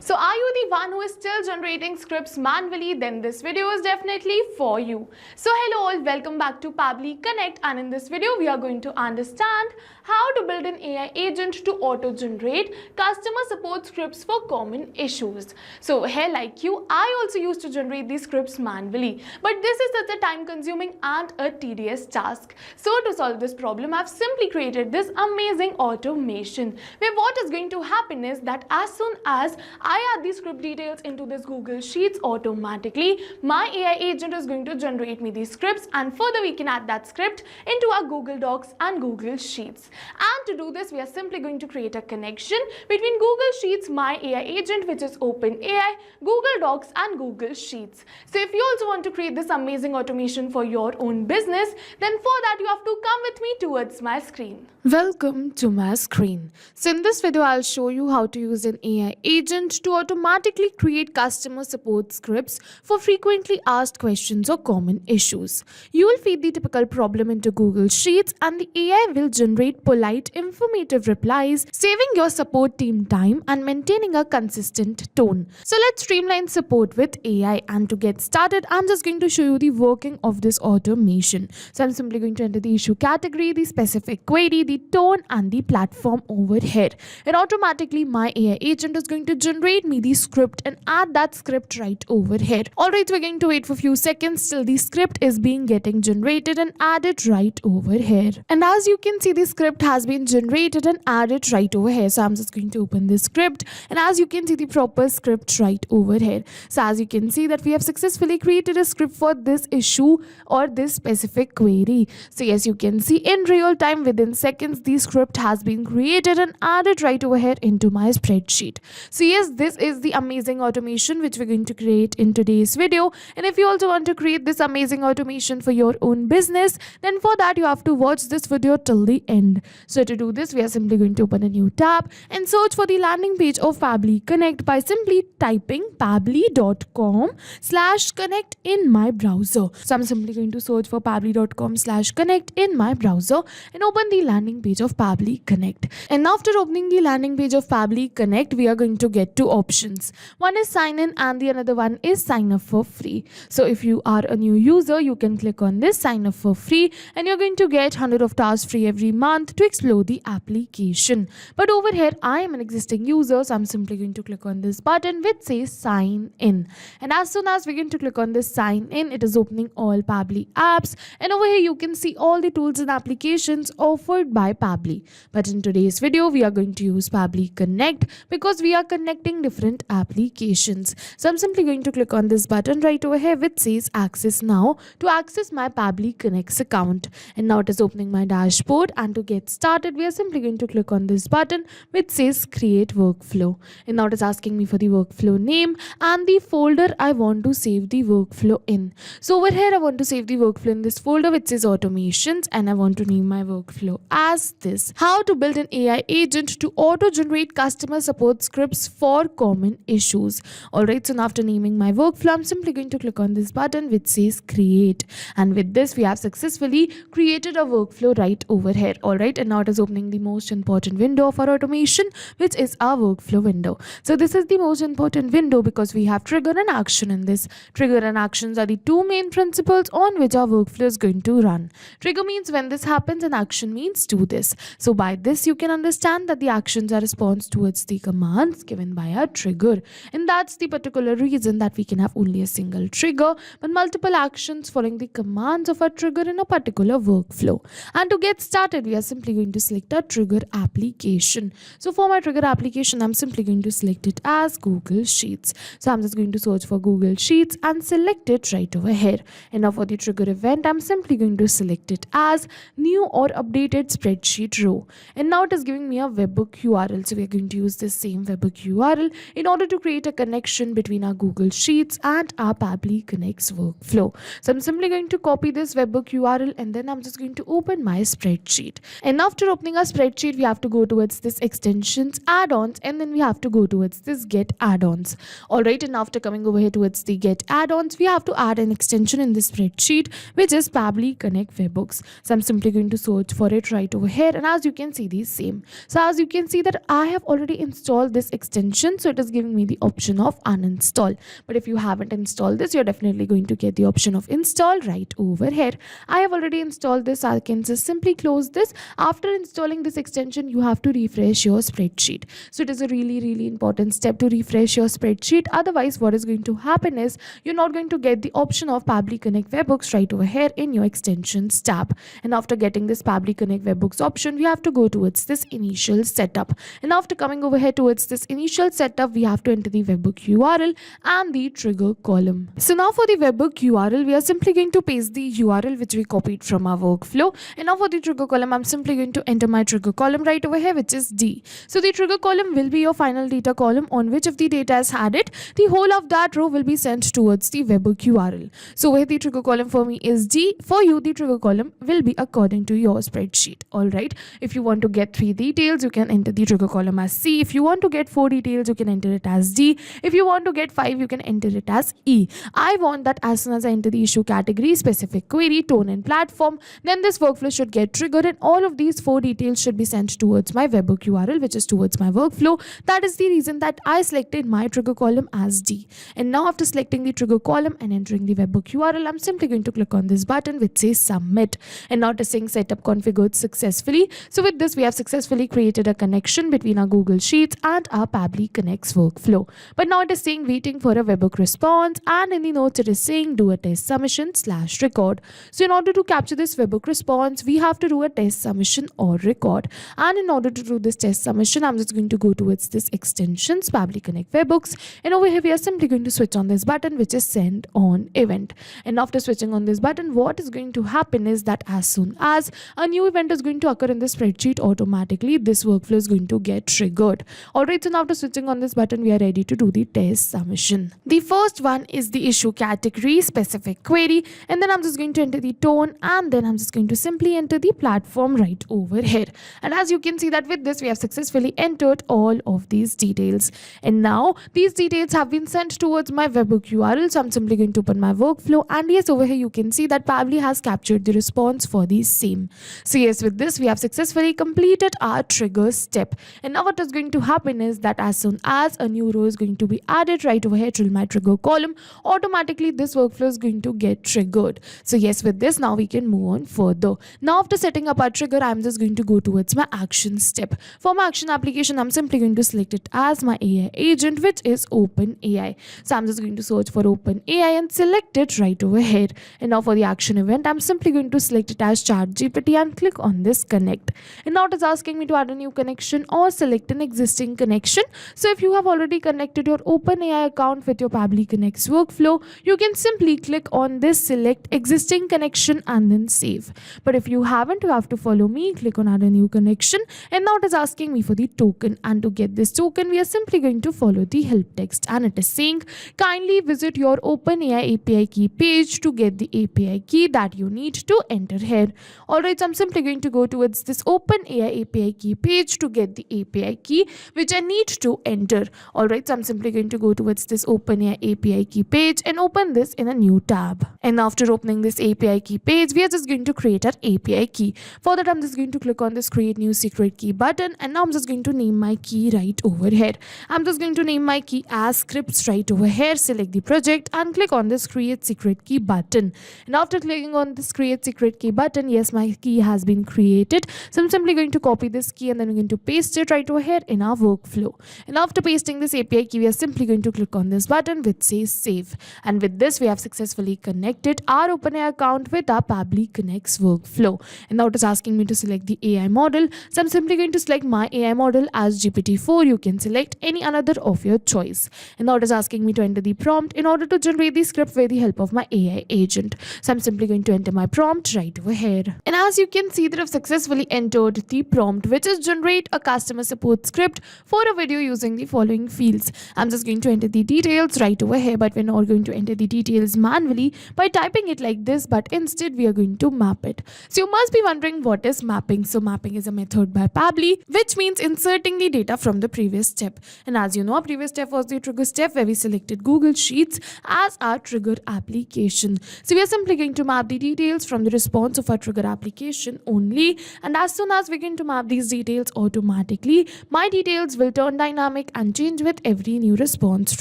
So are you the one who is still generating scripts manually? Then this video is definitely for you. So hello all, welcome back to Pabbly Connect, and in this video we are going to understand how to build an AI agent to auto-generate customer support scripts for common issues. So here, like you, I also used to generate these scripts manually, but this is such a time-consuming and a tedious task. So to solve this problem, I've simply created this amazing automation where what is going to happen is that as soon as I add the script details into this Google Sheets, automatically my AI agent is going to generate me these scripts, and further we can add that script into our Google Docs and Google Sheets. And to do this, we are simply going to create a connection between Google Sheets, my AI agent, which is OpenAI, Google Docs and Google Sheets. So if you also want to create this amazing automation for your own business, then for that you have to come with me towards my screen. Welcome to my screen. So in this video, I'll show you how to use an AI agent to automatically create customer support scripts for frequently asked questions or common issues. You will feed the typical problem into Google Sheets and the AI will generate polite, informative replies, saving your support team time and maintaining a consistent tone. So let's streamline support with AI, and to get started, I'm just going to show you the working of this automation. So I'm simply going to enter the issue category, the specific query, the tone and the platform over here, and automatically my AI agent is going to generate me the script and add that script right over here. Alright, we're going to wait for a few seconds till the script is getting generated and added right over here. And as you can see, the script has been generated and added right over here. So I'm just going to open this script, and as you can see, the proper script right over here. So as you can see that we have successfully created a script for this issue or this specific query. So yes, you can see in real time, within seconds, the script has been created and added right over here into my spreadsheet. So yes, this is the amazing automation which we're going to create in today's video. And if you also want to create this amazing automation for your own business, then for that you have to watch this video till the end. So to do this, we are simply going to open a new tab and search for the landing page of Pabbly Connect by simply typing pabbly.com/connect in my browser. So I'm simply going to search for pabbly.com/connect in my browser and open the landing page of Pabbly Connect. And after opening the landing page of Pabbly Connect, we are going to get two options. One is sign in and the another one is sign up for free. So if you are a new user, you can click on this sign up for free and you're going to get 100 of tasks free every month to explore the application. But over here, I am an existing user, so I'm simply going to click on this button which says sign in. And as soon as we're going to click on this sign in, it is opening all Pabbly apps, and over here you can see all the tools and applications offered by Pabbly. But in today's video, we are going to use Pabbly Connect because we are connecting different applications. So I'm simply going to click on this button right over here which says access now to access my Pabbly Connects account. And now it is opening my dashboard, and to get started, we are simply going to click on this button which says create workflow. And now it is asking me for the workflow name and the folder I want to save the workflow in. So over here, I want to save the workflow in this folder which says automations, and I want to name my workflow as this: how to build an AI agent to auto-generate customer support scripts for common issues. Alright, so now after naming my workflow, I'm simply going to click on this button which says create, and with this we have successfully created a workflow right over here. Alright, and now it is opening the most important window of our automation, which is our workflow window. So this is the most important window because we have trigger and action in this. Trigger and actions are the two main principles on which our workflow is going to run. Trigger means when this happens and action means do this. So by this you can understand that the actions are response towards the commands given by our trigger, and that's the particular reason that we can have only a single trigger but multiple actions following the commands of our trigger in a particular workflow. And to get started, we are simply going to select our trigger application. So for my trigger application, I'm simply going to select it as Google Sheets. So I'm just going to search for Google Sheets and select it right over here. And now for the trigger event, I'm simply going to select it as new or updated spreadsheet row. And now it is giving me a webhook URL. So we're going to use this same webhook URL in order to create a connection between our Google Sheets and our Pabbly Connects workflow. So I'm simply going to copy this webhook URL, and then I'm just going to open my spreadsheet. And after opening our spreadsheet, we have to go towards this extensions, add-ons, and then we have to go towards this get add-ons. Alright, and after coming over here towards the get add-ons, we have to add an extension in this spreadsheet, which is Pabbly Connect webhooks. So I'm simply going to search for it right over here, and as you can see, the same. So as you can see that I have already installed this extension, so it is giving me the option of uninstall. But if you haven't installed this, you're definitely going to get the option of install right over here. I have already installed this. I can just simply close this. After installing this extension, you have to refresh your spreadsheet. So it is a really important step to refresh your spreadsheet. Otherwise, what is going to happen is you're not going to get the option of Pabbly Connect webhooks right over here in your extensions tab. And after getting this Pabbly Connect webhooks option, we have to go towards this initial setup. And after coming over here towards this initial setup, we have to enter the webhook URL and the trigger column. So now for the webhook URL, we are simply going to paste the URL which we copied from our workflow. And now for the trigger column, I'm simply going to enter my trigger column right over here, which is D. So the trigger column will be your final data column on which if the data is added, the whole of that row will be sent towards the webhook URL. So where the trigger column for me is D, for you the trigger column will be according to your spreadsheet. Alright, if you want to get 3 details, you can enter the trigger column as C. If you want to get 4 details, you can enter it as D. If you want to get 5, you can enter it as E. I want that as soon as I enter the issue category, specific query, tone and platform, then this workflow should get triggered and all of these 4 details should be sent towards my webhook URL, which is towards my workflow. That is the reason that I selected my trigger column as D. And now after selecting the trigger column and entering the webhook URL, I'm simply going to click on this button which says submit. And now it is saying setup configured successfully. So with this, we have successfully created a connection between our Google Sheets and our Pabbly Connect's workflow. But now it is saying waiting for a webhook response, and in the notes it is saying do a test submission / record. So in order to capture this webhook response, we have to do a test submission or record. And in order to do this test submission, I'm just going to go towards this extensions, Pabbly Connect webhooks, and over here we are simply going to switch on this button which is send on event. And after switching on this button, what is going to happen is that as soon as a new event is going to occur in the spreadsheet, automatically this workflow is going to get triggered. Alright, so now after switching on this button, we are ready to do the test submission. The first one is the issue category, specific query, and then I'm just going to enter the tone, and then I'm just going to simply enter the platform right over here. And as you can see that with this, we have successfully entered all of these details. And now these details have been sent towards my webhook URL. So I'm simply going to open my workflow, and yes, over here you can see that Pabbly has captured the response for the same. So yes, with this, we have successfully completed our trigger step. And now what is going to happen is that as soon as a new row is going to be added right over here to my trigger column, automatically this workflow is going to get triggered. So yes, with this, now we can move on further. Now after setting up our trigger, I'm just going to go towards my action step. For my action application, I'm simply going to select it as my AI agent, which is OpenAI. So I'm just going to search for OpenAI and select it right over here. And now for the action event, I'm simply going to select it as ChatGPT and click on this connect. And now it is asking me to add a new connection or select an existing connection. So if you have already connected your OpenAI account with your Pabbly Connect's workflow, you can simply click on this select existing connection and then save. But if you haven't, you have to follow me, click on add a new connection, and now it is asking me for the token. And to get this token, we are simply going to follow the help text, and it is saying kindly visit your OpenAI API key page to get the API key that you need to enter here. Alright, so I'm simply going to go towards this OpenAI API key page to get the API key which I need to enter. Alright, so I'm simply going to go towards this OpenAI API key page and open this in a new tab. And after opening this API key page, we are just going to create our API key. For that, I'm just going to click on this create new secret key button, and now I'm just going to name my key right over here. I'm just going to name my key as scripts right over here, select the project and click on this create secret key button. And after clicking on this create secret key button, yes, my key has been created. So I'm simply going to copy this key and then we're going to paste it right over here in our workflow. And after pasting this API key, we are simply going to click on this button which says save. And with this, we have successfully connected our OpenAI account with our Pabbly Connect's workflow. And now it is asking me to select the AI model. So I'm simply going to select my AI model as GPT-4. You can select any another of your choice. And now it is asking me to enter the prompt in order to generate the script with the help of my AI agent. So I'm simply going to enter my prompt right over here. And as you can see that I've successfully entered the prompt, which is generate a customer support script for a video using the following fields. I'm just going to enter the details right over here, but we're not going to enter the details manually by typing it like this, but instead we are going to map it. So you must be wondering what is is mapping. So mapping is a method by Pabbly, which means inserting the data from the previous step. And as you know, our previous step was the trigger step where we selected Google Sheets as our trigger application. So we are simply going to map the details from the response of our trigger application only. And as soon as we going to map these details automatically, my details will turn dynamic and change with every new response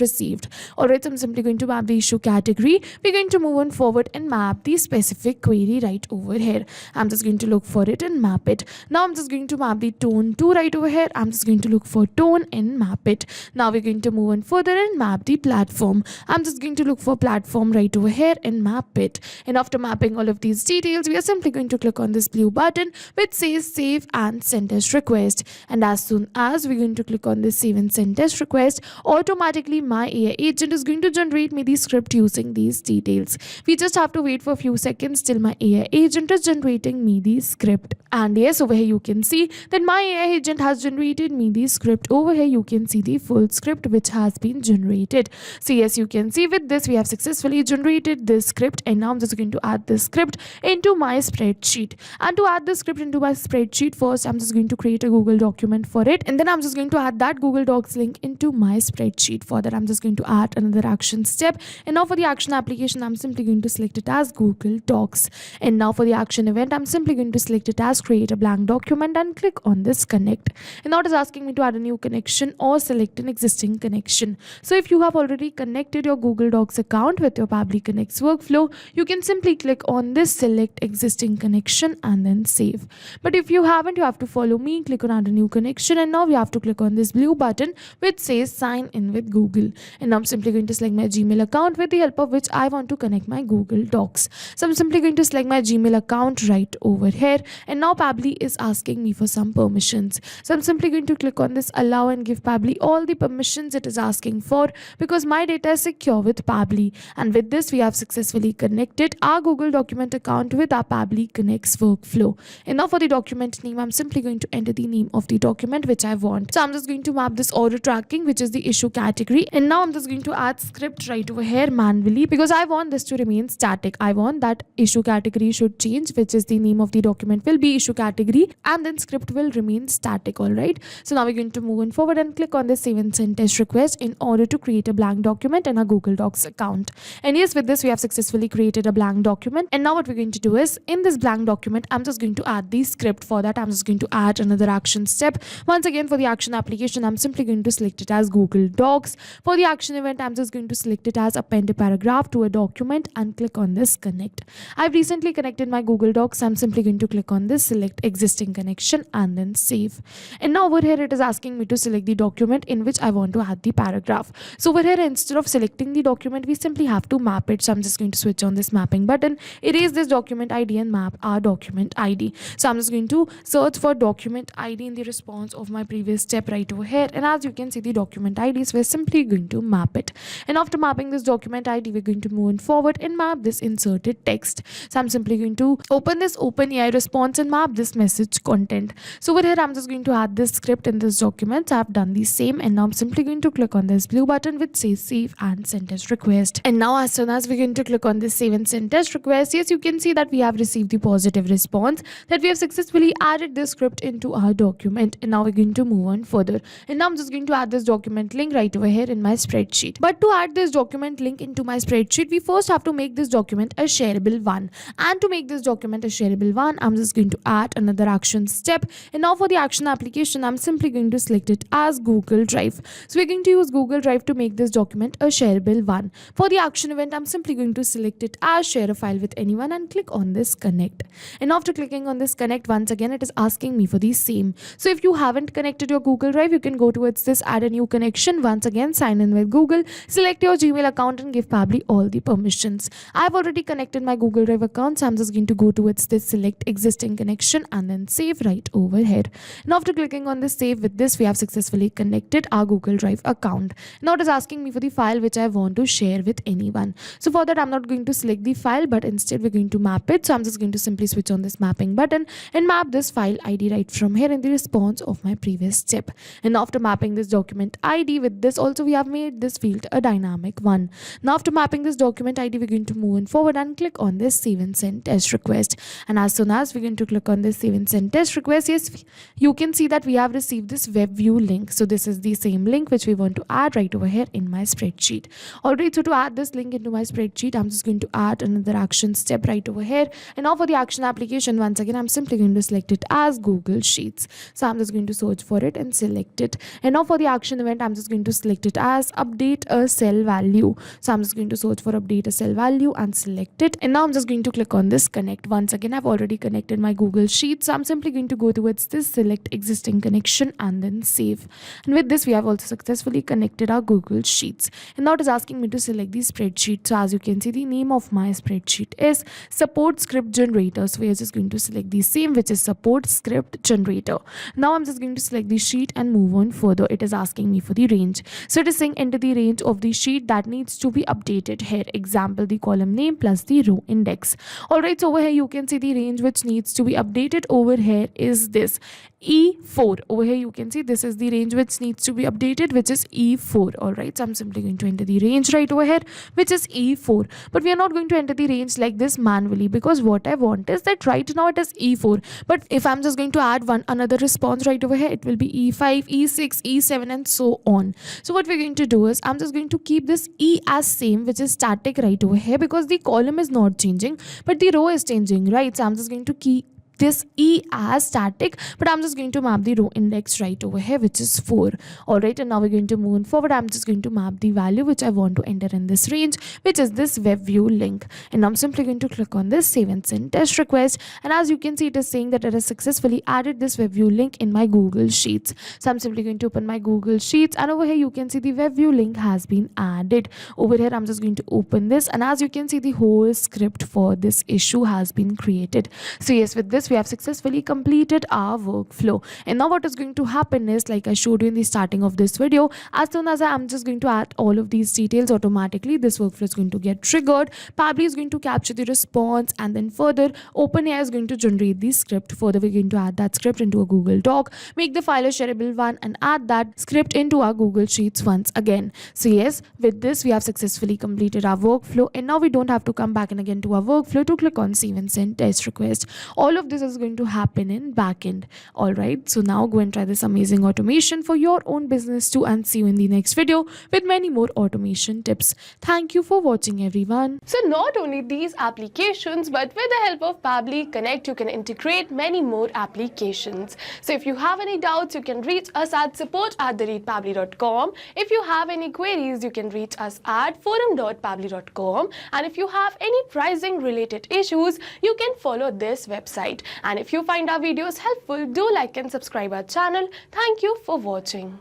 received. Alright, so I'm simply going to map the issue category. We're going to move on forward and map the specific query right over here. I'm just going to look for it and map it. Now I'm just going to map the tone to right over here. I'm just going to look for tone and map it. Now we're going to move on further and map the platform. I'm just going to look for platform right over here and map it. And after mapping all of these details, we are simply going to click on this blue button which says save and send test request. And as soon as we're going to click on this save and send test request, automatically my AI agent is going to generate me the script using these details. We just have to wait for a few seconds till my AI agent is generating me the script. And yes, over here you can see that my AI agent has generated me the script. Over here you can see the full script which has been generated. So yes, you can see with this we have successfully generated this script, and now I'm just going to add this script into my spreadsheet. And to add the script into my spreadsheet, first I'm just going to create a Google document for it, and then I'm just going to add that Google Docs link into my spreadsheet. For that I'm just going to add another action step, and now for the action application I'm simply going to select it as Google Docs. And now for the action event I'm simply going to select it as create a blank document and click on this connect. And now it is asking me to add a new connection or select an existing connection. So if you have already connected your Google Docs account with your Pabbly Connect's workflow, you can simply click on this select existing connection and then save. But if you haven't, you have to follow me, click on add a new connection, and now we have to click on this blue button which says sign in with Google. And I'm simply going to select my Gmail account with the help of which I want to connect my Google Docs. So I'm simply going to select my Gmail account right over here, and now Pabbly is asking me for some permissions. So I'm simply going to click on this allow and give Pabbly all the permissions it is asking for, because my data is secure with Pabbly. And with this we have successfully connected our Google document account with our Pabbly Connect's workflow. And now for the document name, I'm simply going to enter the name of the document which I want. So I'm just going to map this order tracking, which is the issue category, and now I'm just going to add script right over here manually, because I want this to remain static. I want that issue category should change, which is the name of the document will be issue category, and then script will remain static. All right, so now we're going to move on forward and click on this save and send test request in order to create a blank document in our Google Docs account. And yes, with this we have successfully created a blank document. And now what we're going to do is in this blank document I'm just going to add the script. For that I'm just going to add another action step. Once again, for the action application I'm simply going to select it as Google Docs. For the action event I'm just going to select it as append a paragraph to a document and click on this connect. I've recently connected my Google Docs. I'm simply going to click on this select existing connection and then save. And now over here it is asking me to select the document in which I want to add the paragraph. So over here, instead of selecting the document, we simply have to map it. So I'm just going to switch on this mapping button, erase this document ID and map our document ID. So I'm just going to search for document ID in the response of my previous step right over here, and as you can see the document IDs, we're simply going to map it. And after mapping this document ID, we're going to move on forward and map this inserted text. So I'm simply going to open this OpenAI response and map this message content. So over here I'm just going to add this script in this document. So I've done the same, and now I'm simply going to click on this blue button which says save and send test request. And now as soon as we're going to click on this save and send test request, yes, you can see that we have received the positive response that we have successfully added this script into our document. And now we're going to move on further, and now I'm just going to add this document link right over here in my spreadsheet. But to add this document link into my spreadsheet, we first have to make this document a shareable one. And to make this document a shareable one, I'm just going to add another action step. And now for the action application, I'm simply going to select it as Google Drive. So we're going to use Google Drive to make this document a shareable one. For the action event, I'm simply going to select it as share a file with anyone and click on this connect. And after clicking on this connect, once again it is asking me for the same. So if you haven't connected your Google Drive, you can go towards this add a new connection. Once again, sign in with Google, select your Gmail account and give Pabbly all the permissions. I've already connected my Google Drive account, so I'm just going to go towards this select existing connection and then save right over here. And after clicking on this save, with this we have successfully connected our Google Drive account. Now it is asking me for the file which I want to share with anyone. So for that I'm not going to select the file, but instead we're going to map it. So I'm just going to simply switch on this mapping button and map this file ID right from here in the response of my previous step. And after mapping this document ID, with this also we have made this field a dynamic one. Now after mapping this document ID, we're going to move on forward and click on this save and send test request. And as soon as we're going to click on this save and send test request. Yes, you can see that we have received this web view link. So this is the same link which we want to add right over here in my spreadsheet. Alright, so to add this link into my spreadsheet, I'm just going to add another action step right over here. And now for the action application, once again, I'm simply going to select it as Google Sheets. So I'm just going to search for it and select it. And now for the action event, I'm just going to select it as update a cell value. So I'm just going to search for update a cell value and select it. And now I'm just going to click on this connect. Once again, I've already connected my Google Sheets. So I'm simply going to go towards this select existing connection and then save. And with this, we have also successfully connected our Google Sheets. And now it is asking me to select the spreadsheet. So as you can see, the name of my spreadsheet is support script generator. So we are just going to select the same, which is support script generator. Now I'm just going to select the sheet and move on further. It is asking me for the range. So it is saying enter the range of the sheet that needs to be updated here. Example, the column name plus the row index. Alright, so over here you can see the range which needs to be updated over here is this E4. Over here you can see this is the range which needs to be updated, which is E4. Alright, so I'm simply going to enter the range right over here, which is E4. But we are not going to enter the range like this manually, because what I want is that right now it is E4. But if I'm just going to add another response right over here, it will be E5, E6, E7 and so on. So what we're going to do is I'm just going to keep this E as same, which is static right over here, because the column is not changing but the row is changing, right? So I'm just going to keep this E as static, but I'm just going to map the row index right over here, which is 4. Alright, and now we're going to move forward. I'm just going to map the value which I want to enter in this range, which is this web view link. And I'm simply going to click on this save and send test request. And as you can see, it is saying that it has successfully added this web view link in my Google Sheets. So I'm simply going to open my Google Sheets, and over here you can see the web view link has been added. Over here I'm just going to open this, and as you can see, the whole script for this issue has been created. So yes, with this we have successfully completed our workflow. And now what is going to happen is, like I showed you in the starting of this video, as soon as I'm just going to add all of these details, automatically this workflow is going to get triggered. Pabbly is going to capture the response, and then further OpenAI is going to generate the script. Further, we're going to add that script into a Google Doc, make the file a shareable one, and add that script into our Google Sheets once again. So yes, with this we have successfully completed our workflow, and now we don't have to come back and again to our workflow to click on save and send test request. All of this is going to happen in backend. Alright, so now go and try this amazing automation for your own business too, and see you in the next video with many more automation tips. Thank you for watching, everyone. So not only these applications, but with the help of Pabbly Connect, you can integrate many more applications. So if you have any doubts, you can reach us at support@pabbly.com. If you have any queries, you can reach us at forum.pabbly.com. And if you have any pricing related issues, you can follow this website. And if you find our videos helpful, do like and subscribe our channel. Thank you for watching.